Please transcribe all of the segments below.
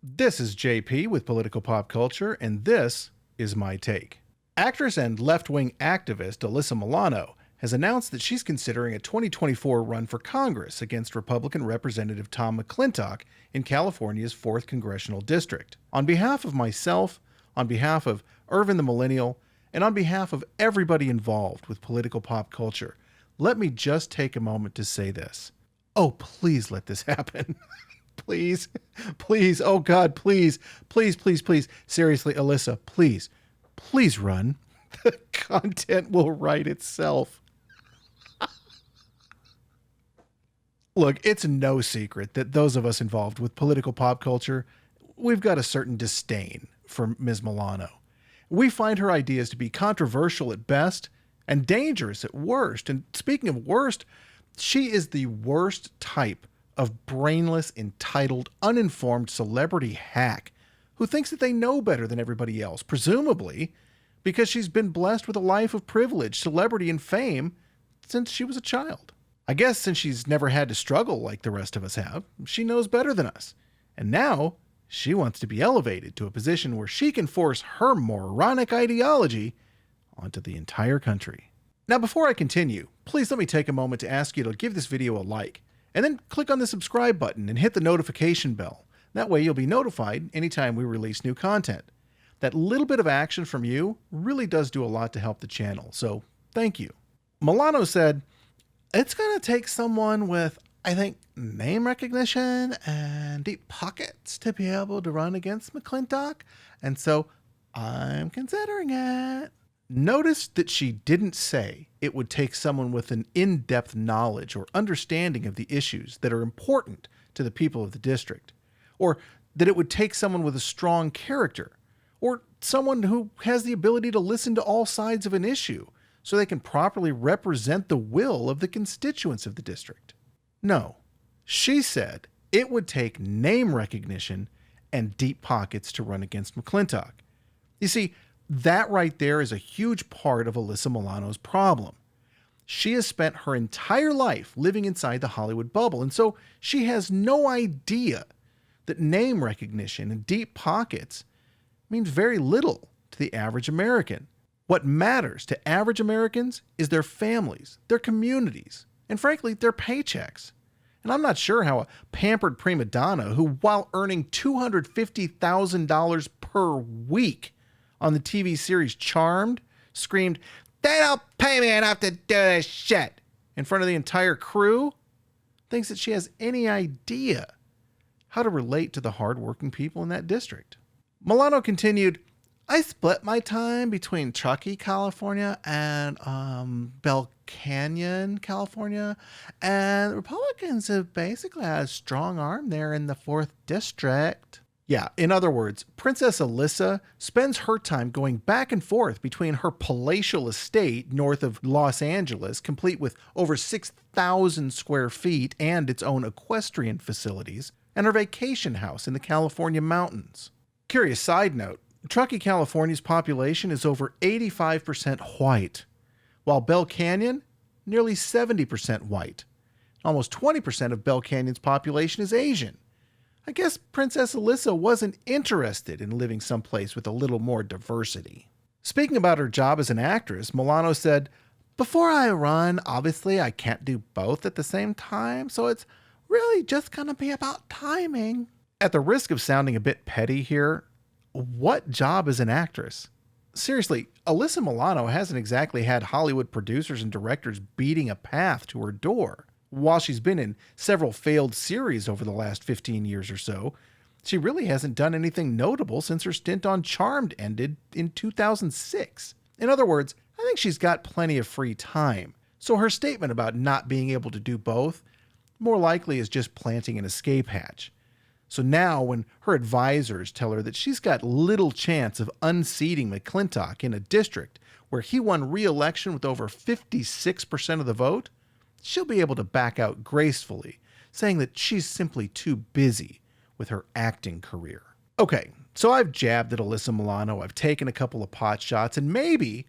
This is JP with Political Pop Culture, and this is my take. Actress and left-wing activist Alyssa Milano has announced that she's considering a 2024 run for Congress against Republican Representative Tom McClintock in California's 4th Congressional District. On behalf of myself, on behalf of Irvin the Millennial, and on behalf of everybody involved with political pop culture, let me just take a moment to say this. Oh, please let this happen. Please, please, oh God, please, please, please, please. Seriously, Alyssa, please, please run. The content will write itself. Look, it's no secret that those of us involved with political pop culture, we've got a certain disdain for Ms. Milano. We find her ideas to be controversial at best and dangerous at worst. And speaking of worst, she is the worst type of brainless, entitled, uninformed celebrity hack who thinks that they know better than everybody else, presumably because she's been blessed with a life of privilege, celebrity, and fame since she was a child. I guess since she's never had to struggle like the rest of us have, she knows better than us. And now she wants to be elevated to a position where she can force her moronic ideology onto the entire country. Now, before I continue, please let me take a moment to ask you to give this video a like, and then click on the subscribe button and hit the notification bell. That way you'll be notified anytime we release new content. That little bit of action from you really does do a lot to help the channel, so thank you. Milano said, "It's going to take someone with, I think, name recognition and deep pockets to be able to run against McClintock, and so I'm considering it." Notice that she didn't say it would take someone with an in-depth knowledge or understanding of the issues that are important to the people of the district, or that it would take someone with a strong character, or someone who has the ability to listen to all sides of an issue so they can properly represent the will of the constituents of the district. No, she said it would take name recognition and deep pockets to run against McClintock. You see, that right there is a huge part of Alyssa Milano's problem. She has spent her entire life living inside the Hollywood bubble, and so she has no idea that name recognition and deep pockets means very little to the average American. What matters to average Americans is their families, their communities, and frankly, their paychecks. And I'm not sure how a pampered prima donna who, while earning $250,000 per week on the TV series Charmed, screamed, "They don't pay me enough to do this shit," in front of the entire crew, thinks that she has any idea how to relate to the hardworking people in that district. Milano continued, "I split my time between Truckee, California and Bell Canyon, California, and Republicans have basically had a strong arm there in the 4th District." Yeah, in other words, Princess Alyssa spends her time going back and forth between her palatial estate north of Los Angeles, complete with over 6,000 square feet and its own equestrian facilities, and her vacation house in the California mountains. Curious side note, Truckee, California's population is over 85% white, while Bell Canyon, nearly 70% white. Almost 20% of Bell Canyon's population is Asian. I guess Princess Alyssa wasn't interested in living someplace with a little more diversity. Speaking about her job as an actress, Milano said, "Before I run, obviously I can't do both at the same time, so it's really just going to be about timing." At the risk of sounding a bit petty here, what job is an actress? Seriously, Alyssa Milano hasn't exactly had Hollywood producers and directors beating a path to her door. While she's been in several failed series over the last 15 years or so, she really hasn't done anything notable since her stint on Charmed ended in 2006. In other words, I think she's got plenty of free time. So her statement about not being able to do both more likely is just planting an escape hatch. So now when her advisors tell her that she's got little chance of unseating McClintock in a district where he won re-election with over 56% of the vote, she'll be able to back out gracefully, saying that she's simply too busy with her acting career. Okay, so I've jabbed at Alyssa Milano, I've taken a couple of pot shots, and maybe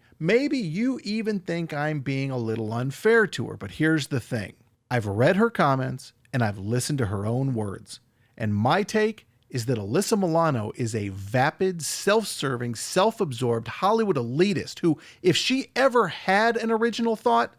you even think I'm being a little unfair to her, but here's the thing. I've read her comments and I've listened to her own words, and my take is that Alyssa Milano is a vapid, self-serving, self-absorbed Hollywood elitist who, if she ever had an original thought,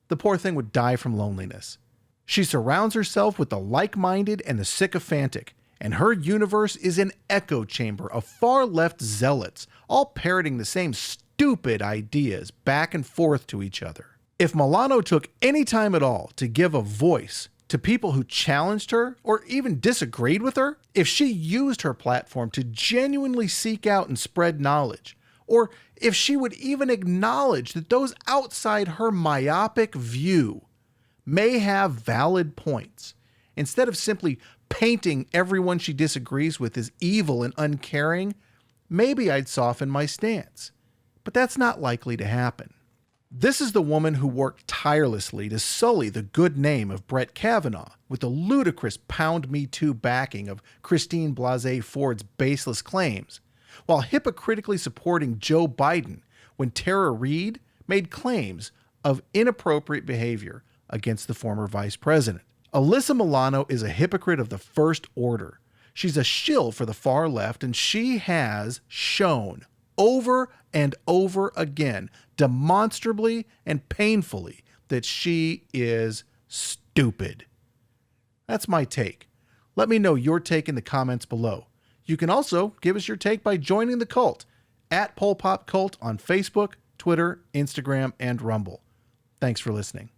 the poor thing would die from loneliness. She surrounds herself with the like-minded and the sycophantic, and her universe is an echo chamber of far-left zealots, all parroting the same stupid ideas back and forth to each other. If Milano took any time at all to give a voice to people who challenged her or even disagreed with her, if she used her platform to genuinely seek out and spread knowledge, or if she would even acknowledge that those outside her myopic view may have valid points, instead of simply painting everyone she disagrees with as evil and uncaring, maybe I'd soften my stance. But that's not likely to happen. This is the woman who worked tirelessly to sully the good name of Brett Kavanaugh with the ludicrous Pound Me Too backing of Christine Blasey Ford's baseless claims, while hypocritically supporting Joe Biden when Tara Reade made claims of inappropriate behavior against the former vice president. Alyssa Milano is a hypocrite of the first order. She's a shill for the far left, and she has shown over and over again, demonstrably and painfully, that she is stupid. That's my take. Let me know your take in the comments below. You can also give us your take by joining the cult at Pol Pot Cult on Facebook, Twitter, Instagram, and Rumble. Thanks for listening.